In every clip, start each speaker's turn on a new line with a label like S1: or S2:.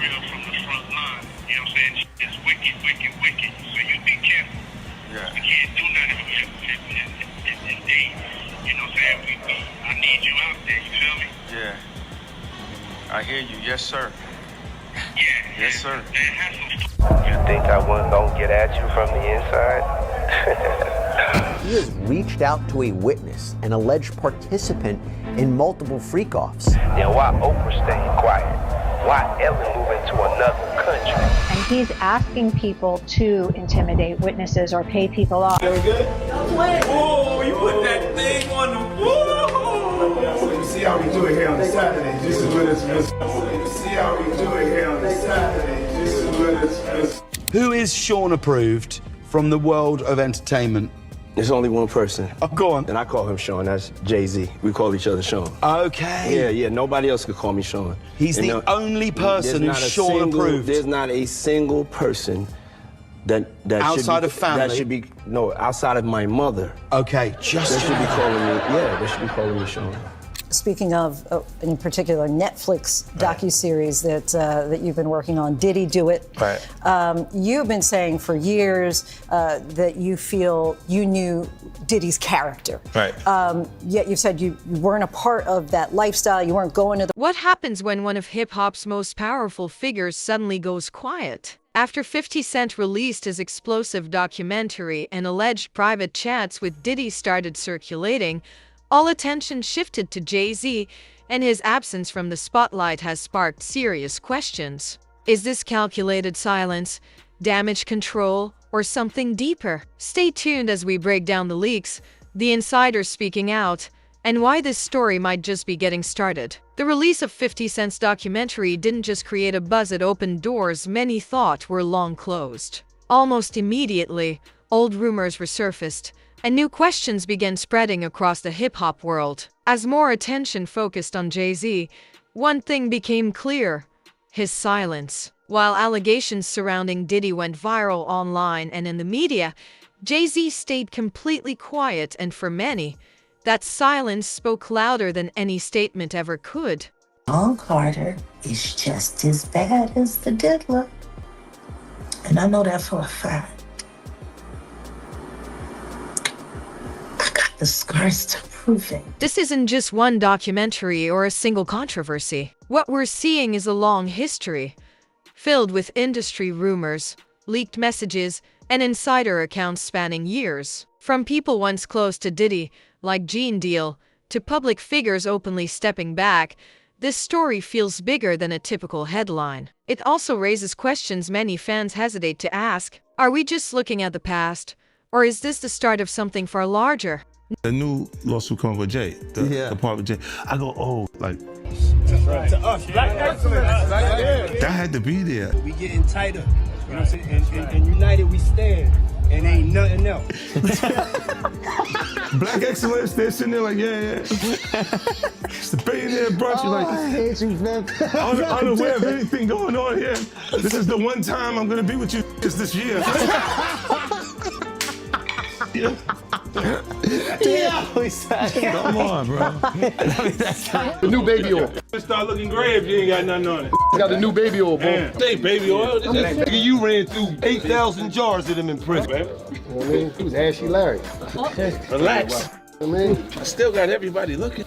S1: real from the front line. You know what I'm saying? It's wicked, wicked, wicked. So you be careful.
S2: Yeah.
S1: We can't do nothing and they, you know what I'm saying? I need you out there, you feel me?
S2: Yeah. I hear you. Yes, sir.
S1: Yeah.
S2: Yes, sir.
S1: And have some
S3: You think I wasn't gonna get at you from the inside?
S4: He has reached out to a witness, an alleged participant in multiple freak-offs.
S3: Then why Oprah staying quiet? Why Ellen moving to another country?
S5: And he's asking people to intimidate witnesses or pay people off.
S6: Feeling good? Whoa, you put that thing on the whoa! So you see how we do it here on the Saturday, just as well as you see how we do it here on the Saturday, just as well as
S7: Who is Sean approved from the world of entertainment?
S8: There's only one person.
S7: Oh, go on.
S8: And I call him Sean. That's Jay-Z. We call each other Sean.
S7: Okay.
S8: Yeah. Nobody else could call me Sean.
S7: He's the only person who's Sean approved.
S8: There's not a single person that
S7: outside
S8: should be,
S7: of family.
S8: That should be outside of my mother.
S7: Okay, just
S8: they should be calling me. Yeah, they should be calling me Sean.
S9: Speaking of, in particular, Netflix docuseries that you've been working on, Diddy Do It.
S3: Right.
S9: You've been saying for years that you feel you knew Diddy's character.
S3: Right.
S9: Yet you said you weren't a part of that lifestyle. You weren't going to the.
S10: What happens when one of hip-hop's most powerful figures suddenly goes quiet? After 50 Cent released his explosive documentary and alleged private chats with Diddy started circulating, all attention shifted to Jay-Z, and his absence from the spotlight has sparked serious questions. Is this calculated silence, damage control, or something deeper? Stay tuned as we break down the leaks, the insiders speaking out, and why this story might just be getting started. The release of 50 Cent's documentary didn't just create a buzz, it opened doors many thought were long closed. Almost immediately, old rumors resurfaced, and new questions began spreading across the hip-hop world. As more attention focused on Jay-Z, one thing became clear: his silence. While allegations surrounding Diddy went viral online and in the media, Jay-Z stayed completely quiet, and for many, that silence spoke louder than any statement ever could.
S11: Sean Carter is just as bad as the diddler. And I know that for a fact. The scars to prove it.
S10: This isn't just one documentary or a single controversy. What we're seeing is a long history, filled with industry rumors, leaked messages, and insider accounts spanning years. From people once close to Diddy, like Gene Deal, to public figures openly stepping back, this story feels bigger than a typical headline. It also raises questions many fans hesitate to ask. Are we just looking at the past, or is this the start of something far larger?
S12: The new lawsuit coming with Jay, the part with Jay. I go, oh, like.
S6: to us. Black excellence.
S12: That had to be there.
S6: We getting tighter. You know what I'm saying? And united we stand. And ain't nothing else.
S12: Black excellence, they're sitting there like, yeah. It's the billionaire brunch. You're like,
S4: I hate you, man.
S12: unaware of anything going on here. This is the one time I'm gonna be with you is this year. Yeah. Come on, bro.
S13: The new baby oil.
S6: Start looking gray if you ain't got nothing on it.
S13: Got the new baby oil, bro.
S6: Hey, baby oil.
S13: Nigga, you ran through 8,000 jars of them in prison. You know what I mean? He was Ashy Larry.
S6: Relax.
S13: I mean,
S6: I still got everybody looking.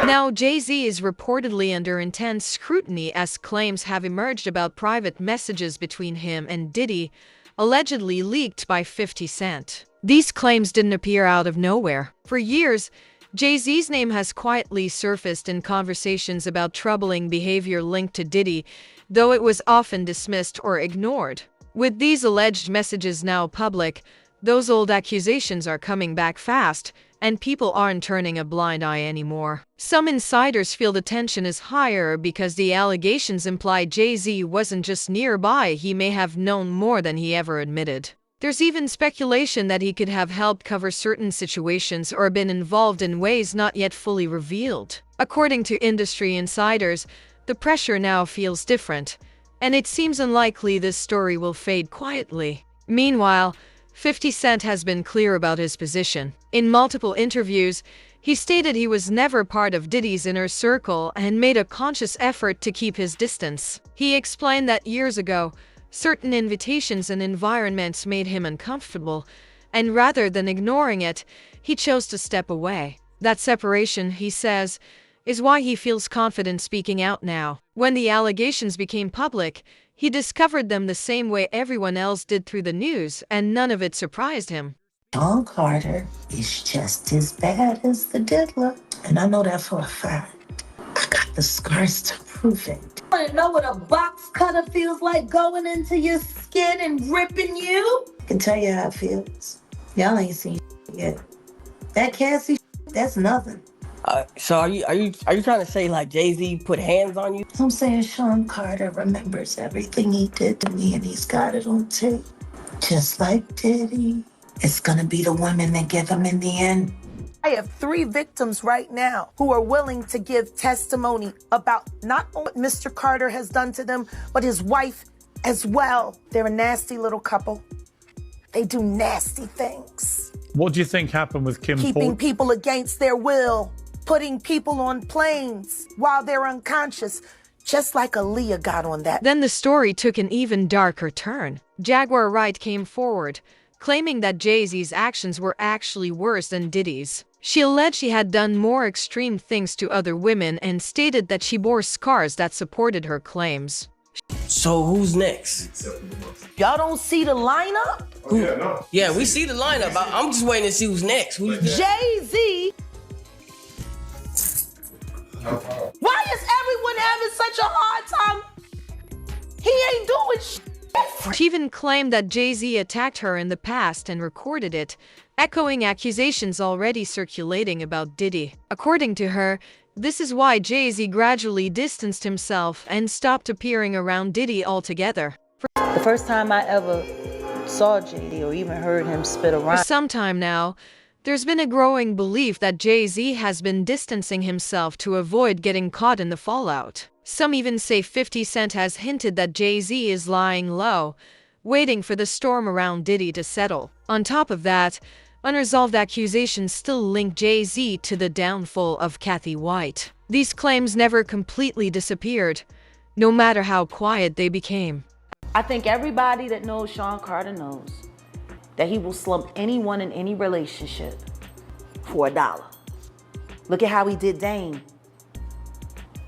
S10: Now, Jay-Z is reportedly under intense scrutiny as claims have emerged about private messages between him and Diddy, allegedly leaked by 50 Cent. These claims didn't appear out of nowhere. For years, Jay-Z's name has quietly surfaced in conversations about troubling behavior linked to Diddy, though it was often dismissed or ignored. With these alleged messages now public, those old accusations are coming back fast, and people aren't turning a blind eye anymore. Some insiders feel the tension is higher because the allegations imply Jay-Z wasn't just nearby, he may have known more than he ever admitted. There's even speculation that he could have helped cover certain situations or been involved in ways not yet fully revealed. According to industry insiders, the pressure now feels different, and it seems unlikely this story will fade quietly. Meanwhile, 50 Cent has been clear about his position. In multiple interviews, He stated he was never part of Diddy's inner circle and made a conscious effort to keep his distance. He explained that years ago, certain invitations and environments made him uncomfortable, and rather than ignoring it, he chose to step away. That separation, he says, is why he feels confident speaking out now. When the allegations became public, he discovered them the same way everyone else did through the news, and none of it surprised him.
S11: Sean Carter is just as bad as the diddler. And I know that for a fact. I got the scars to prove it. Want to know what a box cutter feels like going into your skin and ripping you? I can tell you how it feels. Y'all ain't seen yet. That Cassie, that's nothing.
S14: So are you trying to say like Jay-Z put hands on you?
S11: I'm saying Sean Carter remembers everything he did to me and he's got it on tape. Just like Diddy. It's gonna be the women that give him in the end.
S15: I have 3 victims right now who are willing to give testimony about not only what Mr. Carter has done to them, but his wife as well. They're a nasty little couple. They do nasty things.
S16: What do you think happened with Kim
S15: Keeping people against their will, putting people on planes while they're unconscious, just like Aaliyah got on that.
S10: Then the story took an even darker turn. Jaguar Wright came forward, claiming that Jay-Z's actions were actually worse than Diddy's. She alleged she had done more extreme things to other women and stated that she bore scars that supported her claims.
S14: So who's next?
S15: Y'all don't see the lineup?
S14: Yeah, we see the lineup. I'm just waiting to see who's next. Who's next?
S15: Jay-Z. Why is everyone having such a hard time? He ain't doing shit.
S10: She even claimed that Jay-Z attacked her in the past and recorded it, echoing accusations already circulating about Diddy. According to her, this is why Jay-Z gradually distanced himself and stopped appearing around Diddy altogether.
S17: The first time I ever saw Jay-Z or even heard him spit a rhyme.
S10: For some time now, there's been a growing belief that Jay-Z has been distancing himself to avoid getting caught in the fallout. Some even say 50 Cent has hinted that Jay-Z is lying low, waiting for the storm around Diddy to settle. On top of that, unresolved accusations still link Jay-Z to the downfall of Kathy White. These claims never completely disappeared, no matter how quiet they became.
S17: I think everybody that knows Sean Carter knows that he will slump anyone in any relationship for $1. Look at how he did Dame.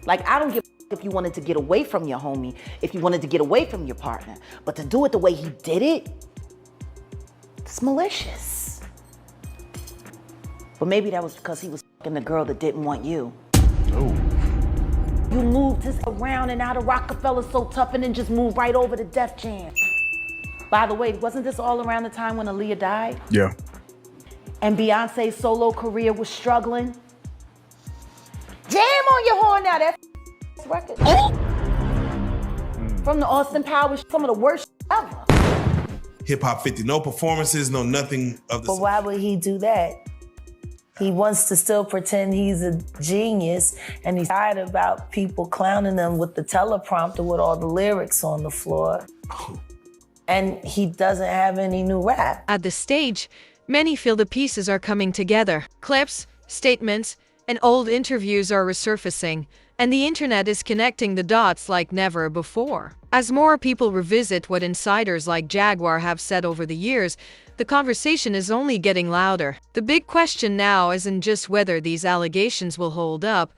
S17: Like, I don't give if you wanted to get away from your homie, if you wanted to get away from your partner, but to do it the way he did it, it's malicious. But maybe that was because he was fucking the girl that didn't want you.
S16: Oh.
S17: You moved his around and out of Rockefeller so tough and then just moved right over to Def Jam. By the way, wasn't this all around the time when Aaliyah died?
S16: Yeah.
S17: And Beyonce's solo career was struggling? Jam on your horn now, that record. Oh! From the Austin Powers, some of the worst ever.
S18: Hip Hop 50, no performances, no nothing of the.
S15: But why would he do that? He wants to still pretend he's a genius, and he's tired about people clowning him with the teleprompter with all the lyrics on the floor. And he doesn't have any new rap.
S10: At this stage, many feel the pieces are coming together. Clips, statements, and old interviews are resurfacing, and the internet is connecting the dots like never before. As more people revisit what insiders like Jaguar have said over the years, the conversation is only getting louder. The big question now isn't just whether these allegations will hold up,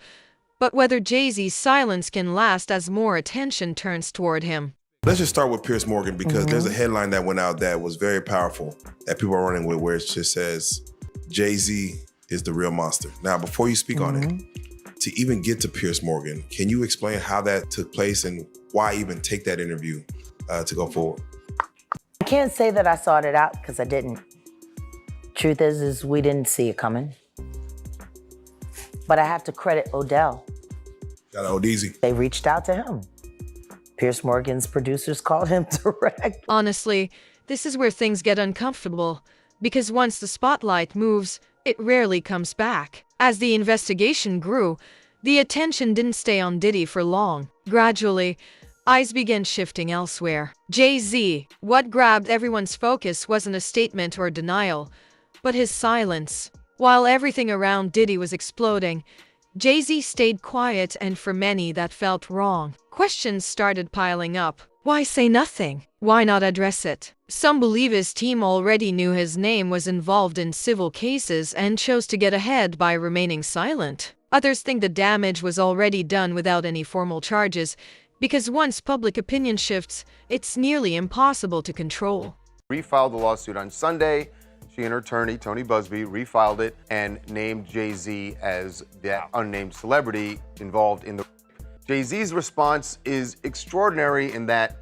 S10: but whether Jay-Z's silence can last as more attention turns toward him.
S18: Let's just start with Piers Morgan, because there's a headline that went out that was very powerful that people are running with, where it just says, Jay-Z is the real monster. Now, before you speak on it, to even get to Piers Morgan, can you explain how that took place and why even take that interview to go forward?
S17: I can't say that I sought it out because I didn't. Truth is we didn't see it coming. But I have to credit Odell.
S18: Got to Odeezy.
S17: They reached out to him. Piers Morgan's producers called him direct.
S10: Honestly, this is where things get uncomfortable, because once the spotlight moves, it rarely comes back. As the investigation grew, the attention didn't stay on Diddy for long. Gradually, eyes began shifting elsewhere. Jay-Z, what grabbed everyone's focus wasn't a statement or denial, but his silence. While everything around Diddy was exploding, Jay-Z stayed quiet, and for many that felt wrong. Questions started piling up. Why say nothing? Why not address it? Some believe his team already knew his name was involved in civil cases and chose to get ahead by remaining silent. Others think the damage was already done without any formal charges, because once public opinion shifts, it's nearly impossible to control.
S19: Refiled the lawsuit on Sunday. She and her attorney, Tony Busby, refiled it and named Jay-Z as the unnamed celebrity involved in the Jay-Z's response is extraordinary in that,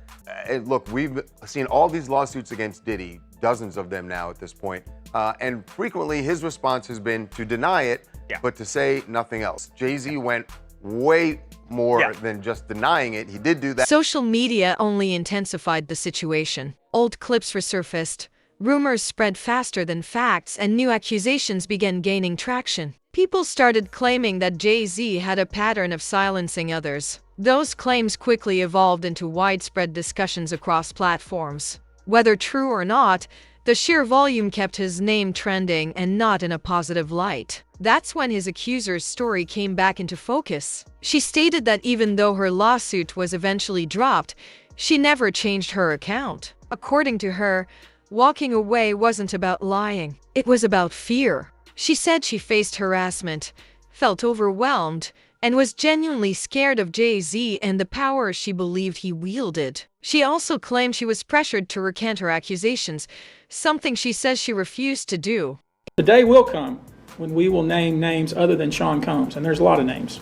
S19: look, we've seen all these lawsuits against Diddy, dozens of them now at this point, and frequently his response has been to deny it, but to say nothing else. Jay-Z went way more than just denying it. He did do that.
S10: Social media only intensified the situation. Old clips resurfaced, rumors spread faster than facts, and new accusations began gaining traction. People started claiming that Jay-Z had a pattern of silencing others. Those claims quickly evolved into widespread discussions across platforms. Whether true or not, the sheer volume kept his name trending, and not in a positive light. That's when his accuser's story came back into focus. She stated that even though her lawsuit was eventually dropped, she never changed her account. According to her, walking away wasn't about lying. It was about fear. She said she faced harassment, felt overwhelmed, and was genuinely scared of Jay-Z and the power she believed he wielded. She also claimed she was pressured to recant her accusations, something she says she refused to do.
S20: The day will come when we will name names other than Sean Combs, and there's a lot of names.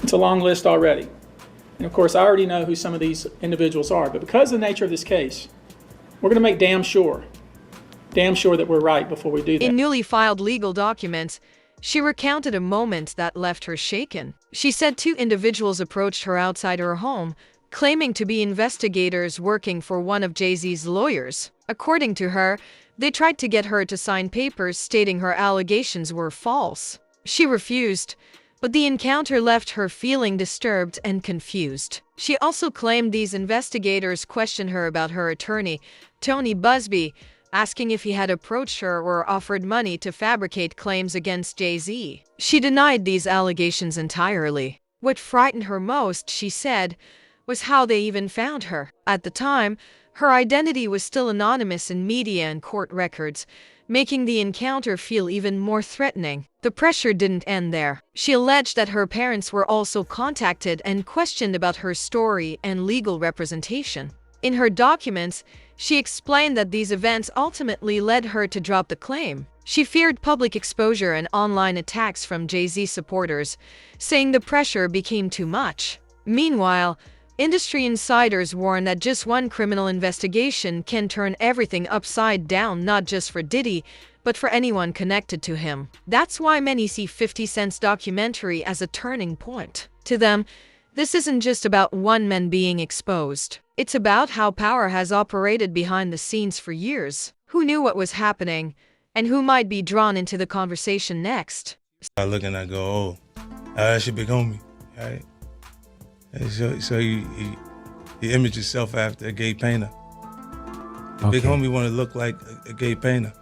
S20: It's a long list already. And of course, I already know who some of these individuals are, but because of the nature of this case, we're going to make damn sure that we're right before we do that.
S10: In newly filed legal documents, she recounted a moment that left her shaken. She said 2 individuals approached her outside her home, claiming to be investigators working for one of Jay-Z's lawyers. According to her, they tried to get her to sign papers stating her allegations were false. She refused, but the encounter left her feeling disturbed and confused. She also claimed these investigators questioned her about her attorney, Tony Busby, asking if he had approached her or offered money to fabricate claims against Jay-Z. She denied these allegations entirely. What frightened her most, she said, was how they even found her. At the time, her identity was still anonymous in media and court records, making the encounter feel even more threatening. The pressure didn't end there. She alleged that her parents were also contacted and questioned about her story and legal representation. In her documents, she explained that these events ultimately led her to drop the claim. She feared public exposure and online attacks from Jay-Z supporters, saying the pressure became too much. Meanwhile, industry insiders warn that just one criminal investigation can turn everything upside down, not just for Diddy, but for anyone connected to him. That's why many see 50 Cent's documentary as a turning point. To them, this isn't just about one man being exposed. It's about how power has operated behind the scenes for years, who knew what was happening, and who might be drawn into the conversation next.
S12: I look and I go, oh, that's your big homie, right? And so you image yourself after a gay painter. Big homie want to look like a gay painter.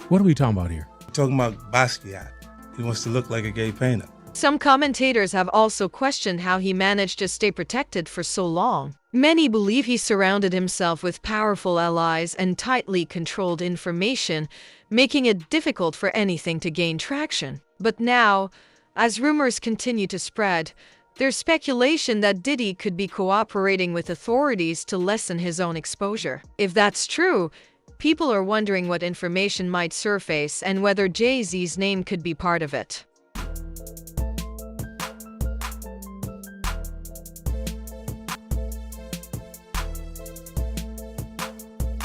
S21: What are we talking about here?
S12: We're talking about Basquiat. He wants to look like a gay painter.
S10: Some commentators have also questioned how he managed to stay protected for so long. Many believe he surrounded himself with powerful allies and tightly controlled information, making it difficult for anything to gain traction. But now, as rumors continue to spread, there's speculation that Diddy could be cooperating with authorities to lessen his own exposure. If that's true, people are wondering what information might surface and whether Jay-Z's name could be part of it.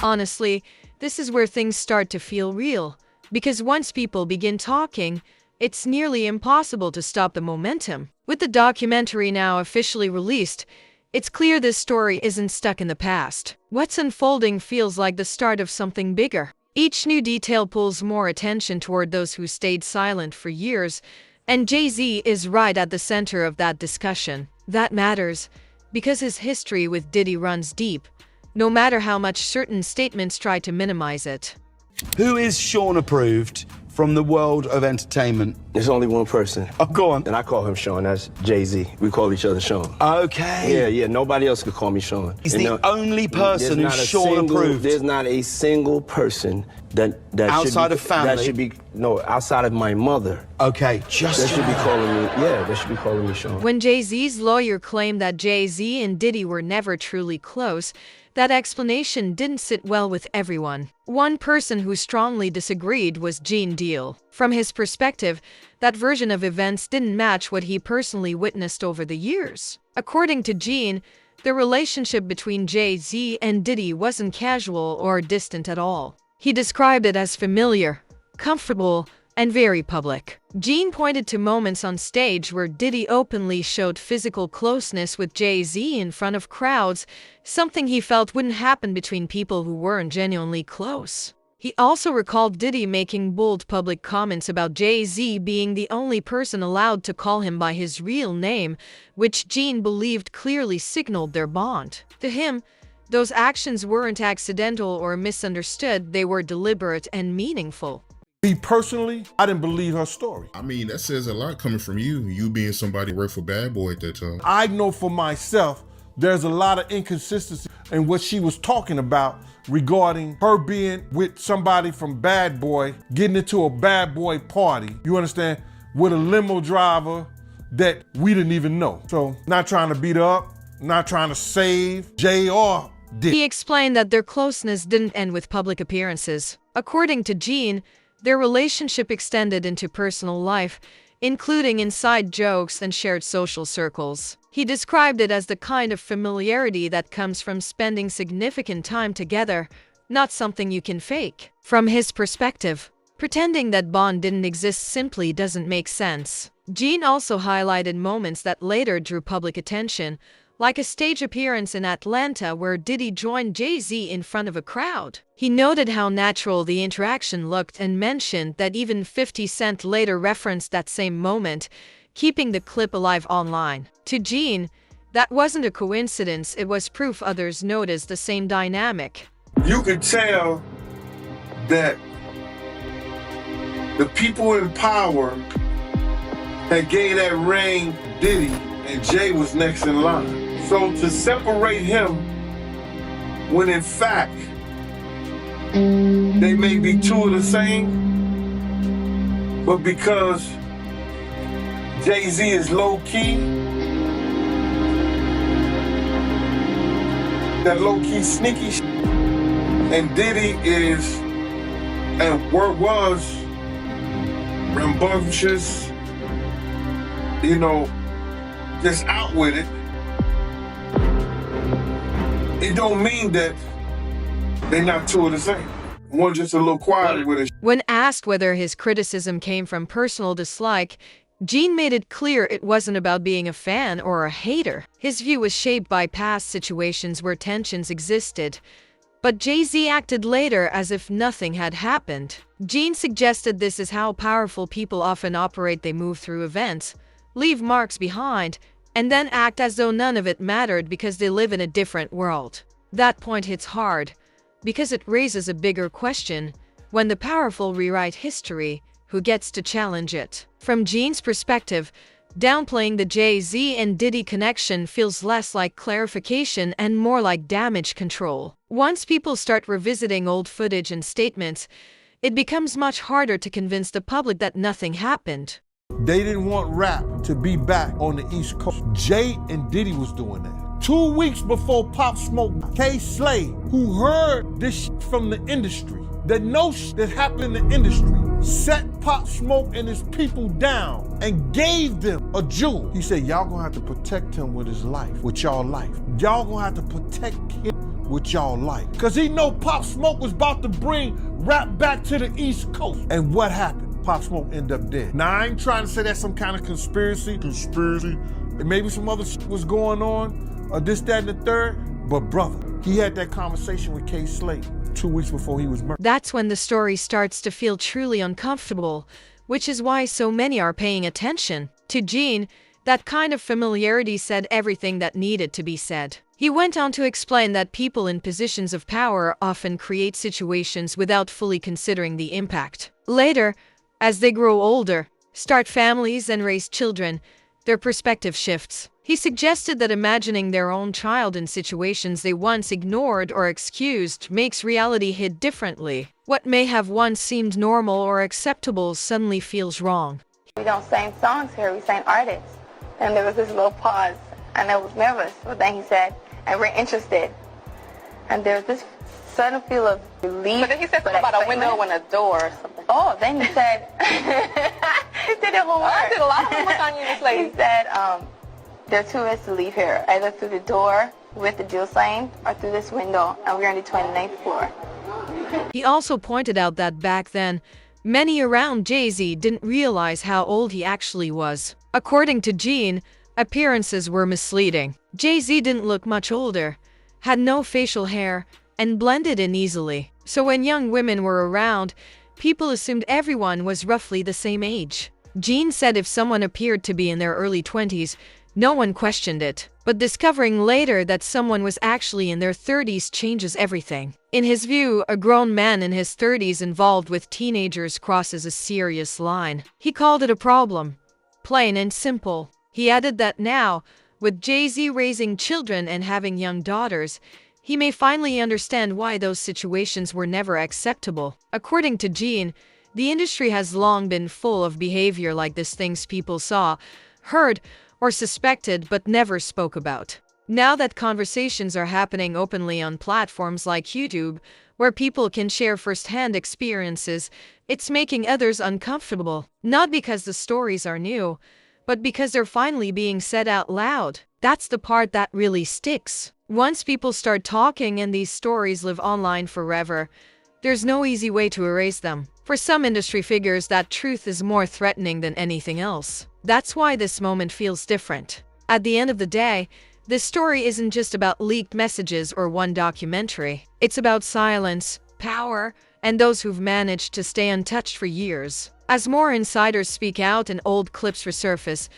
S10: Honestly, this is where things start to feel real, because once people begin talking, it's nearly impossible to stop the momentum. With the documentary now officially released, it's clear this story isn't stuck in the past. What's unfolding feels like the start of something bigger. Each new detail pulls more attention toward those who stayed silent for years, and Jay-Z is right at the center of that discussion. That matters, because his history with Diddy runs deep, no matter how much certain statements try to minimize it.
S7: Who is Sean approved from the world of entertainment?
S8: There's only one person.
S7: Oh, go on.
S8: And I call him Sean. That's Jay-Z. We call each other Sean.
S7: Okay.
S8: Yeah. Nobody else could call me Sean.
S7: He's the only person who's Sean approved.
S8: There's not a single person that
S7: outside of family.
S8: That should be outside of my mother.
S7: Okay,
S8: that should be calling me. Yeah, they should be calling me Sean.
S10: When Jay-Z's lawyer claimed that Jay-Z and Diddy were never truly close, that explanation didn't sit well with everyone. One person who strongly disagreed was Gene Deal. From his perspective, that version of events didn't match what he personally witnessed over the years. According to Gene, the relationship between Jay-Z and Diddy wasn't casual or distant at all. He described it as familiar, comfortable, and very public. Gene pointed to moments on stage where Diddy openly showed physical closeness with Jay-Z in front of crowds, something he felt wouldn't happen between people who weren't genuinely close. He also recalled Diddy making bold public comments about Jay-Z being the only person allowed to call him by his real name, which Gene believed clearly signaled their bond. To him, those actions weren't accidental or misunderstood, they were deliberate and meaningful.
S2: Me personally, I didn't believe her story.
S22: I mean, that says a lot coming from you being somebody who worked for Bad Boy at that time.
S2: I know for myself, there's a lot of inconsistency in what she was talking about regarding her being with somebody from Bad Boy, getting into a Bad Boy party, you understand, with a limo driver that we didn't even know. So, not trying to beat her up, not trying to save Jay or Diddy.
S10: He explained that their closeness didn't end with public appearances. According to Gene, their relationship extended into personal life, including inside jokes and shared social circles. He described it as the kind of familiarity that comes from spending significant time together, not something you can fake. From his perspective, pretending that bond didn't exist simply doesn't make sense. Gene also highlighted moments that later drew public attention, like a stage appearance in Atlanta where Diddy joined Jay-Z in front of a crowd. He noted how natural the interaction looked and mentioned that even 50 Cent later referenced that same moment, keeping the clip alive online. To Gene, that wasn't a coincidence, it was proof others noticed the same dynamic.
S6: You could tell that the people in power that gave that ring Diddy and Jay was next in line. So to separate him, when in fact, they may be two of the same, but because Jay-Z is low-key, that low-key sneaky shit, and Diddy is, and was, rambunctious, just out with it. It don't mean that they're not two of the same. One just a little quieter with it.
S10: When asked whether his criticism came from personal dislike, Gene made it clear it wasn't about being a fan or a hater. His view was shaped by past situations where tensions existed, but Jay-Z acted later as if nothing had happened. Gene suggested this is how powerful people often operate. They move through events, leave marks behind, and then act as though none of it mattered because they live in a different world. That point hits hard, because it raises a bigger question. When the powerful rewrite history, who gets to challenge it? From Gene's perspective, downplaying the Jay-Z and Diddy connection feels less like clarification and more like damage control. Once people start revisiting old footage and statements, it becomes much harder to convince the public that nothing happened.
S2: They didn't want rap to be back on the East Coast. Jay and Diddy was doing that. 2 weeks before Pop Smoke, K. Slay, who heard this from the industry, that knows that happened in the industry, set Pop Smoke and his people down and gave them a jewel. He said, y'all gonna have to protect him with his life, with y'all life. Y'all gonna have to protect him with y'all life. Cause he know Pop Smoke was about to bring rap back to the East Coast. And what happened? Pop Smoke ended up dead. Now, I ain't trying to say that's some kind of conspiracy. And maybe some other shit was going on, or this, that, and the third. But brother, he had that conversation with K. Slade 2 weeks before he was murdered.
S10: That's when the story starts to feel truly uncomfortable, which is why so many are paying attention. To Gene, That kind of familiarity said everything that needed to be said. He went on to explain that people in positions of power often create situations without fully considering the impact. Later, as they grow older, start families and raise children, their perspective shifts. He suggested that imagining their own child in situations they once ignored or excused makes reality hit differently. What may have once seemed normal or acceptable suddenly feels wrong.
S1: We don't sing songs here, we sing artists. And there was this little pause, and I was nervous, but then he said, and we're interested. And there was this sudden feel of relief.
S5: But then he said something about a window and a door or something.
S1: Oh, then he said, he did it one more.
S5: I did a lot of homework on you, Miss Lady.
S1: He said, there are two ways to leave here, either through the door with the Jill sign or through this window, and we're on the 29th floor.
S10: He also pointed out that back then, many around Jay-Z didn't realize how old he actually was. According to Gene, appearances were misleading. Jay-Z didn't look much older, had no facial hair, and blended in easily. So when young women were around, people assumed everyone was roughly the same age. Gene said if someone appeared to be in their early 20s, no one questioned it. But discovering later that someone was actually in their 30s changes everything. In his view, a grown man in his 30s involved with teenagers crosses a serious line. He called it a problem. Plain and simple. He added that now, with Jay-Z raising children and having young daughters, he may finally understand why those situations were never acceptable. According to Gene, the industry has long been full of behavior like this, things people saw, heard, or suspected but never spoke about. Now that conversations are happening openly on platforms like YouTube, where people can share firsthand experiences, it's making others uncomfortable. Not because the stories are new, but because they're finally being said out loud. That's the part that really sticks. Once people start talking and these stories live online forever, there's no easy way to erase them. For some industry figures, that truth is more threatening than anything else. That's why this moment feels different. At the end of the day, this story isn't just about leaked messages or one documentary. It's about silence, power, and those who've managed to stay untouched for years. As more insiders speak out and old clips resurface,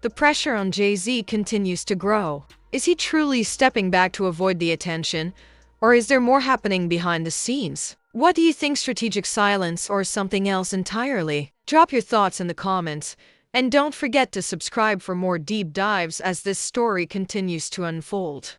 S10: the pressure on Jay-Z continues to grow. Is he truly stepping back to avoid the attention, or is there more happening behind the scenes? What do you think, strategic silence or something else entirely? Drop your thoughts in the comments, and don't forget to subscribe for more deep dives as this story continues to unfold.